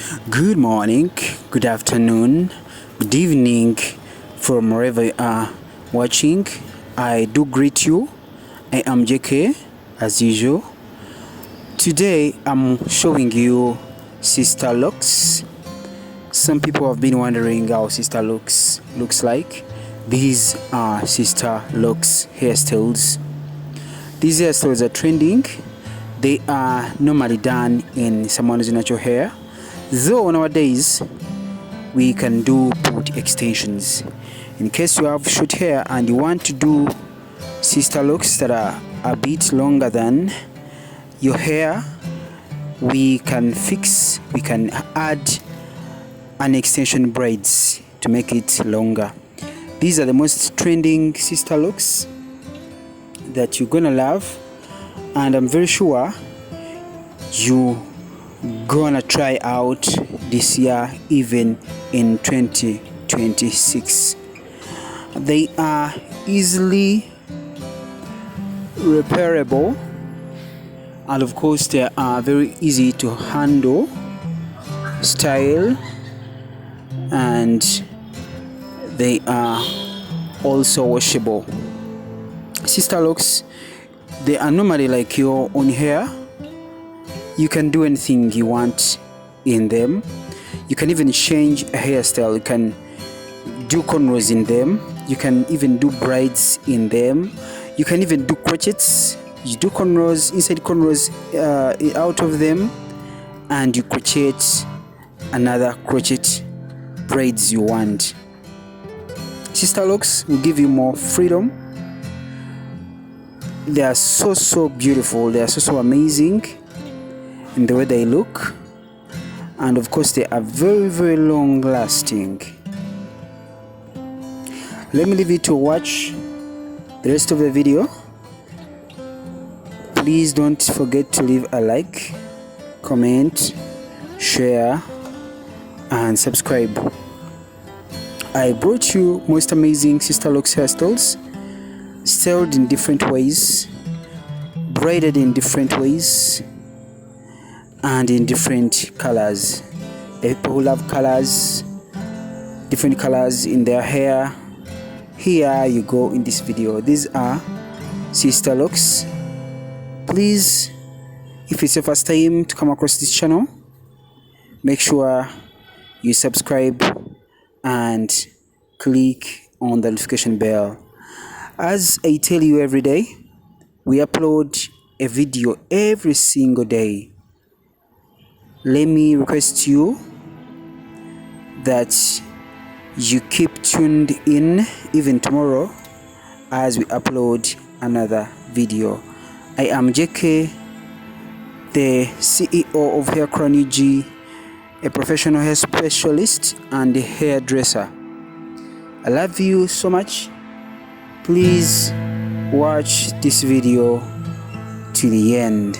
Good morning, good afternoon, good evening from wherever you are watching. I do greet you. I am JK as usual. Today I'm showing you Sisterlocks. Some people have been wondering how Sisterlocks looks like. These are Sisterlocks hairstyles. These hairstyles are trending. They are normally done in someone's natural hair, though nowadays we can do put extensions. In case you have short hair and you want to do Sisterlocks that are a bit longer than your hair, we can add an extension braids to make it longer. These are the most trending Sisterlocks that you're gonna love, and I'm very sure you gonna try out this year, even in 2026. They are easily repairable, and of course they are very easy to handle, style, and they are also washable. Sisterlocks, they are normally like your own hair. You can do anything you want in them. You can even change a hairstyle. You can do cornrows in them. You can even do braids in them. You can even do crochets. You do cornrows, inside cornrows out of them, and you crochet another crochet braids you want. Sisterlocks will give you more freedom. They are so beautiful. They are so amazing in the way they look, and of course they are very long lasting. Let me leave you to watch the rest of the video. Please don't forget to leave a like, comment, share, and subscribe. I brought you most amazing Sisterlocks hairstyles, styled in different ways, braided in different ways, and in different colors. The people who love colors, different colors in their hair, here you go in this video. These are Sisterlocks. Please, if it's your first time to come across this channel, make sure you subscribe and click on the notification bell. As I tell you every day, we upload a video every single day. Let me request you that you keep tuned in even tomorrow as we upload another video. I am JK, the CEO of Hair Crown UG, a professional hair specialist and a hairdresser. I love you so much. Please watch this video to the end.